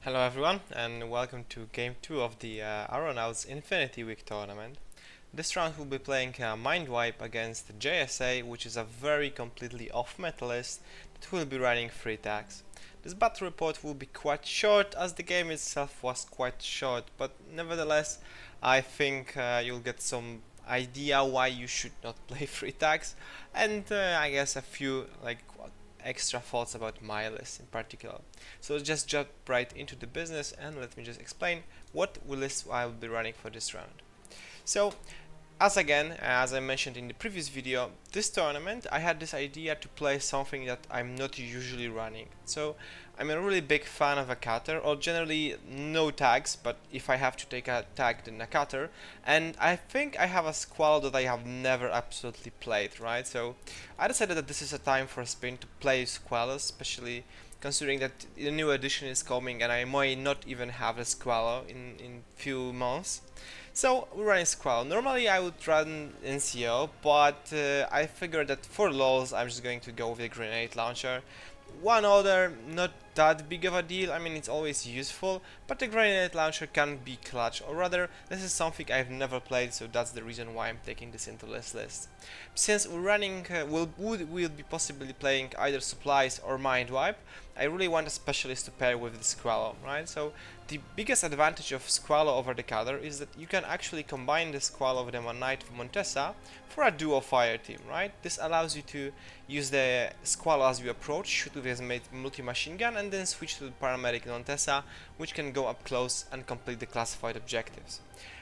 Hello everyone and welcome to game 2 of the Aronauts Infinity Week tournament. This round we'll be playing Mindwipe against JSA, which is a very completely off-meta list that will be running 3 tags. This battle report will be quite short as the game itself was quite short, but nevertheless I think you'll get some idea why you should not play 3 tags, and I guess a few extra thoughts about my list in particular. So let's just jump right into the business and let me just explain what list I will be running for this round. So as I mentioned in the previous video, this tournament I had this idea to play something that I'm not usually running. So I'm a really big fan of a cutter, or generally no tags, but if I have to take a tag then a cutter, and I think I have a squall that I have never absolutely played, right? So I decided that this is a time for a spin to play squall, especially considering that the new edition is coming and I might not even have a Squallow in few months. So we're running Squallow. Normally I would run NCO, but I figured that for lols I'm just going to go with a grenade launcher. One other, not that big of a deal, I mean it's always useful, but the grenade launcher can be clutch, or rather this is something I've never played, so that's the reason why I'm taking this into this list. Since we're running, we'll be possibly playing either supplies or Mindwipe, I really want a specialist to pair with the Squallow, right? So the biggest advantage of Squallow over the cutter is that you can actually combine the Squallow with the Knight of Montesa for a duo fire team, right? This allows you to use the Squallow as you approach, shoot with his multi-machine gun, and then switch to the Paramedic Montesa, which can go up close and complete the classified objectives.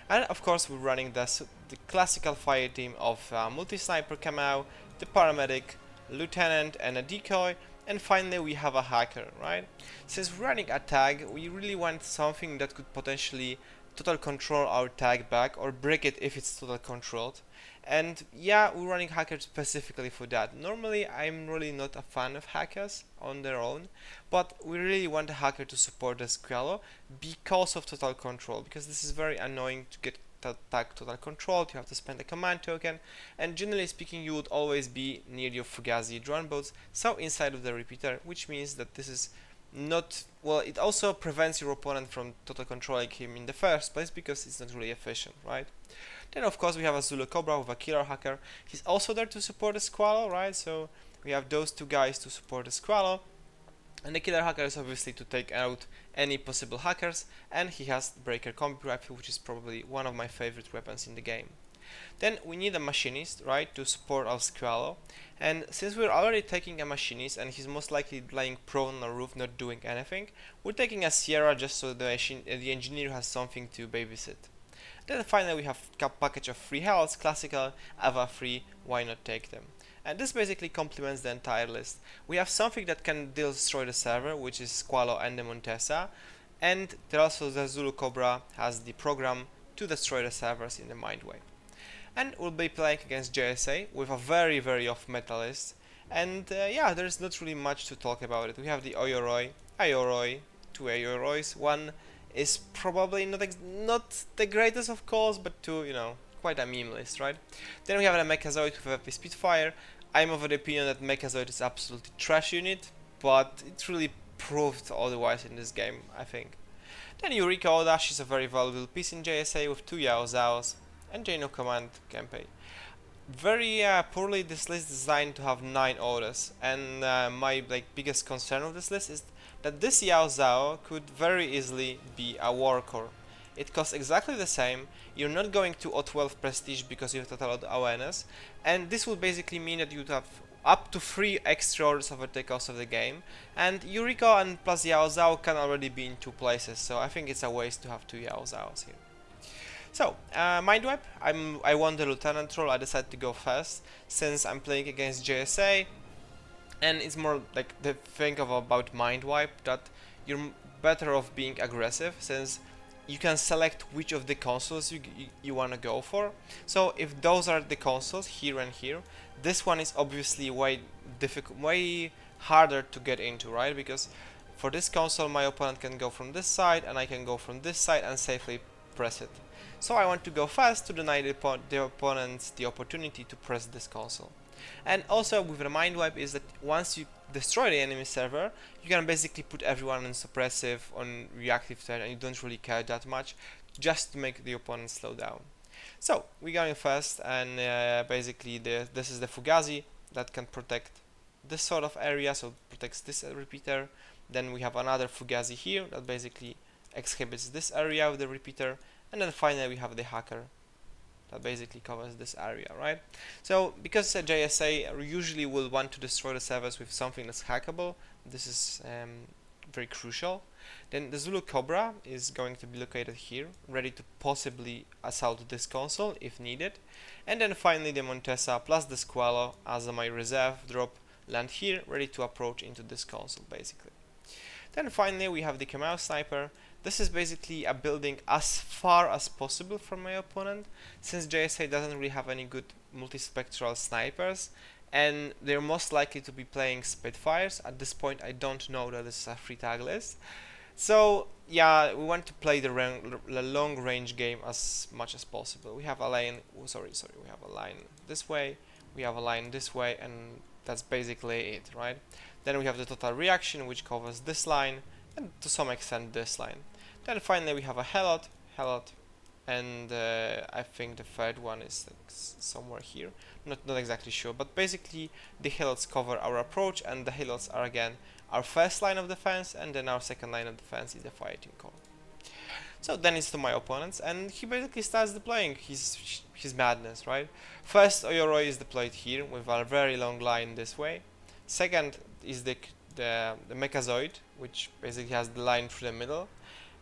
And of course we're running the classical fire team of multi-sniper Kamau, the Paramedic, Lieutenant and a decoy, and finally we have a hacker, right? Since we're running a tag, we really want something that could potentially total control our tag back or break it if it's total controlled. And yeah, we're running hackers specifically for that. Normally I'm really not a fan of hackers on their own, but we really want a hacker to support the Squallow because of total control, because this is very annoying to get tag total control. You have to spend a command token, and generally speaking you would always be near your Fugazi drone boats, so inside of the repeater, which means that this is not, well, it also prevents your opponent from total controlling him in the first place because it's not really efficient, right? Then of course we have a Zulu Cobra with a killer hacker. He's also there to support the Squallow, right? So we have those two guys to support the Squallow. And the killer hacker is obviously to take out any possible hackers, and he has Breaker Combi Rifle, which is probably one of my favorite weapons in the game. Then we need a machinist, right, to support our Squallow, and since we're already taking a machinist and he's most likely lying prone on the roof not doing anything, we're taking a Sierra just so the engineer has something to babysit. Then finally we have a package of 3 healths, classical, Ava 3, why not take them? And this basically complements the entire list. We have something that can destroy the server, which is Squallow and the Montesa, and there also the Zulu Cobra has the program to destroy the servers in the Mindwipe. And we'll be playing against JSA with a very off-meta list, and yeah, there's not really much to talk about it. We have the Oyoroi, Ayoroi, 2 Ayorois, one is probably not the greatest of calls, but 2, you know, quite a meme list, right? Then we have a Mechazoid with a Spitfire. I'm of the opinion that Mechazoid is absolutely trash unit, but it really proved otherwise in this game, I think. Then Eureka Oda, she's a very valuable piece in JSA with 2 Yao Zaos and Jano Command Kempe. Very poorly this list is designed to have 9 Odas, and my biggest concern of this list is that this Yao Zhao could very easily be a Warcore. It costs exactly the same, you're not going to O12 Prestige because you have total awareness, and this would basically mean that you'd have up to 3 extra orders over the cost of the game, and Eureka and plus Yao Zhao can already be in 2 places, so I think it's a waste to have 2 Yao Zhaos here. So, Mindwipe, I won the Lieutenant role, I decided to go first, since I'm playing against JSA, and it's more like the thing about Mindwipe that you're better off being aggressive, since you can select which of the consoles you want to go for. So if those are the consoles here and here, this one is obviously way harder to get into, right? Because for this console my opponent can go from this side and I can go from this side and safely press it. So I want to go fast to deny the opponents the opportunity to press this console. And also with the Mindwipe is that once you destroy the enemy server, you can basically put everyone on suppressive, on reactive turn, and you don't really care that much, just to make the opponent slow down. So we're going first, and basically this is the Fugazi that can protect this sort of area, so it protects this repeater. Then we have another Fugazi here that basically exhibits this area with the repeater, and then finally we have the hacker that basically covers this area, right? So because a JSA usually will want to destroy the servers with something that's hackable, this is very crucial. Then the Zulu Cobra is going to be located here, ready to possibly assault this console if needed. And then finally the Montesa plus the Squalo as my reserve drop land here, ready to approach into this console basically. Then finally we have the Kamau Sniper. This is basically a building as far as possible from my opponent, since JSA doesn't really have any good multispectral snipers, and they're most likely to be playing Spitfires. At this point I don't know that this is a free tag list. So yeah, we want to play the long range game as much as possible. We have a line, we have a line this way, we have a line this way, and that's basically it, right? Then we have the total reaction, which covers this line, and to some extent this line. Then finally we have a Helot, and I think the third one is like somewhere here. Not exactly sure, but basically the Helots cover our approach, and the Helots are again our first line of defense, and then our second line of defense is the fighting core. So then it's to my opponents, and he basically starts deploying his madness, right? First, Oyoroi is deployed here with a very long line this way. Second is the Mechazoid, which basically has the line through the middle.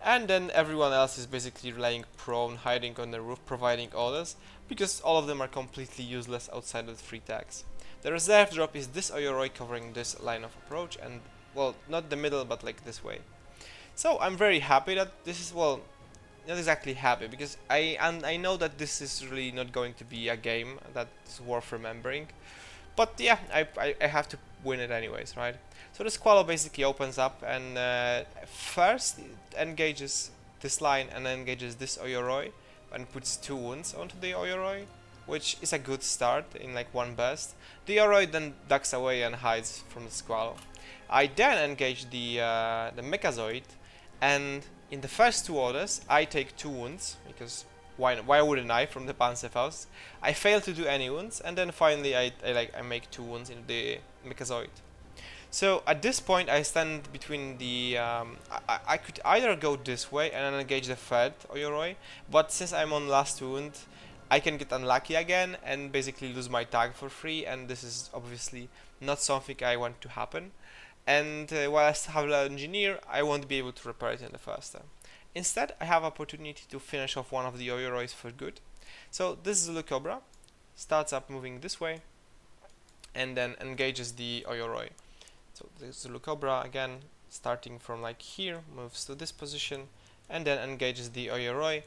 And then everyone else is basically laying prone, hiding on the roof, providing orders, because all of them are completely useless outside of the free tags. The reserve drop is this Oyoroi covering this line of approach, and well, not the middle, but like this way. So I'm very happy that this is, well, not exactly happy, because I know that this is really not going to be a game that's worth remembering. But yeah, I have to win it anyways, right? So the Squalo basically opens up, and first it engages this line and engages this Oyoroi and puts 2 wounds onto the Oyoroi, which is a good start in like one burst. The Oyoroi then ducks away and hides from the Squalo. I then engage the Mechazoid, and in the first 2 orders I take 2 wounds, because why wouldn't I, from the Panzerfaust? I fail to do any wounds, and then finally I make 2 wounds in the Mechazoid. So at this point I stand between the I could either go this way and then engage the third Oyoroi, but since I'm on last wound I can get unlucky again and basically lose my tag for free, and this is obviously not something I want to happen. And while I still have an engineer, I won't be able to repair it in the first turn. Instead, I have opportunity to finish off one of the Oyorois for good. So this Zulu Cobra starts up moving this way, and then engages the Oyoroi. So the Zulu Cobra, again, starting from like here, moves to this position, and then engages the Oyoroi.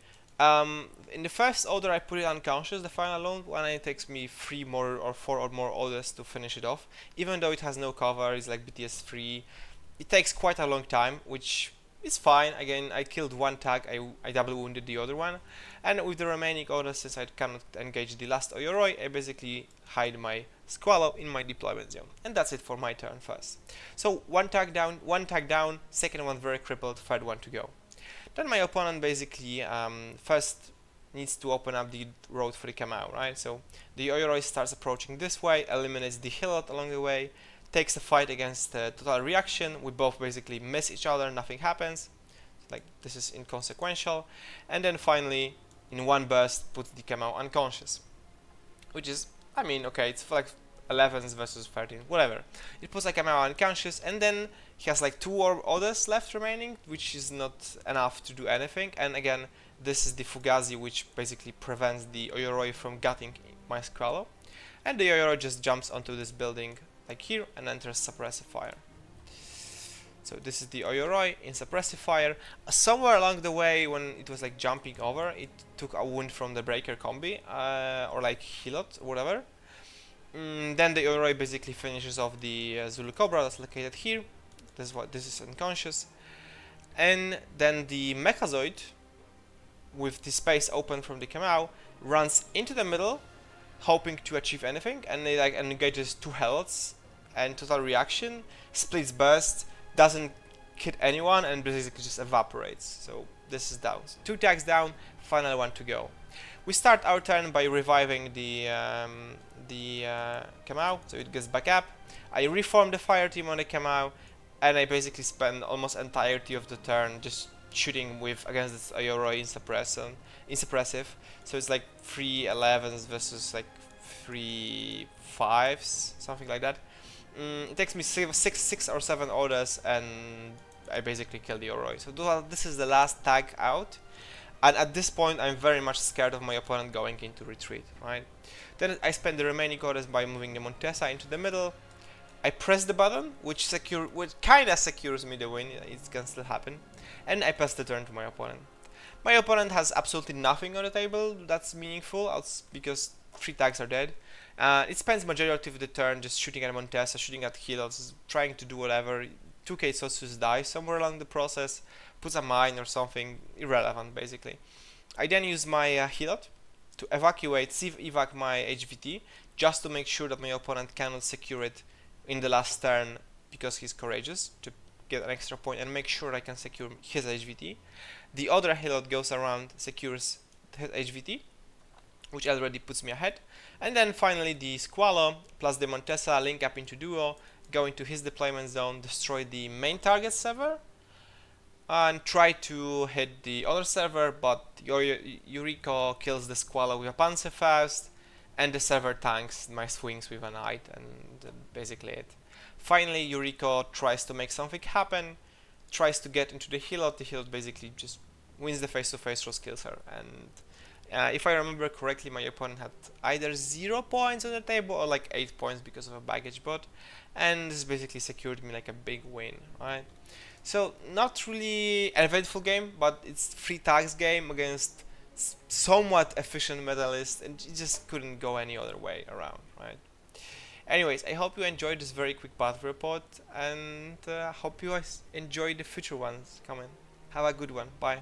In the first order I put it unconscious, the final one, and it takes me 3 more or 4 or more orders to finish it off. Even though it has no cover, it's like BTS 3, it takes quite a long time, which is fine. Again, I killed 1 tag, I double wounded the other one, and with the remaining orders, since I cannot engage the last Oyoroi, I basically hide my Squalo in my deployment zone. And that's it for my turn first. So 1 tag down, second one very crippled, third one to go. Then my opponent basically first needs to open up the road for the Kamau, right? So the Oyoroi starts approaching this way, eliminates the Hilot along the way, takes a fight against Total Reaction. We both basically miss each other, nothing happens. Like, this is inconsequential. And then finally, in one burst, puts the Kamau unconscious. Which is, I mean, okay, it's like 11s versus 13, whatever. It puts like Kamau unconscious, and then he has like 2 orders left remaining, which is not enough to do anything. And again, this is the Fugazi, which basically prevents the Oyoroi from gutting my Squalo. And the Oyoroi just jumps onto this building like here and enters suppressive fire. So this is the Oyoroi in suppressive fire. Somewhere along the way, when it was like jumping over, it took a wound from the breaker combi, or like Hilot or whatever. Then the Oyoroi basically finishes off the Zulu Cobra that's located here. This is unconscious. And then the Mechazoid, with the space open from the Kamau, runs into the middle, hoping to achieve anything, and they like engages 2 healths and total reaction, splits burst, doesn't hit anyone, and basically just evaporates. So this is down. 2 tags down, final one to go. We start our turn by reviving the Kamau, so it gets back up. I reform the fire team on the Kamau, and I basically spend almost entirety of the turn just shooting with against this Ayoroi insuppressive. So it's like 3 11s versus like 3 5s, something like that. It takes me 6 or 7 orders, and I basically kill the Ayoroi. So this is the last tag out. And at this point, I'm very much scared of my opponent going into retreat, right? Then I spend the remaining orders by moving the Montesa into the middle. I press the button, which kinda secures me the win. It can still happen. And I pass the turn to my opponent. My opponent has absolutely nothing on the table that's meaningful, because 3 tags are dead. It spends majority of the turn just shooting at Montesa, shooting at healers, trying to do whatever. 2k Sosus die somewhere along the process, puts a mine or something, irrelevant basically. I then use my Helot to evac my HVT, just to make sure that my opponent cannot secure it in the last turn because he's courageous, to get an extra point and make sure I can secure his HVT. The other Helot goes around, secures his HVT, which already puts me ahead. And then finally the Squalo plus the Montesa link up into duo, go into his deployment zone, destroy the main target server, and try to hit the other server, but Yuriko kills the Squalo with a Panzerfaust, and the server tanks my swings with a knight, and basically it. Finally, Yuriko tries to make something happen, tries to get into the Helot. The Helot basically just wins the face-to-face roll, kills her, and if I remember correctly, my opponent had either 0 points on the table or like 8 points because of a baggage bot, and this basically secured me like a big win, right? So not really an eventful game, but it's 3 tags game against somewhat efficient medalist, and it just couldn't go any other way around, right? Anyways, I hope you enjoyed this very quick battle report, and hope you guys enjoy the future ones coming. Have a good one. Bye.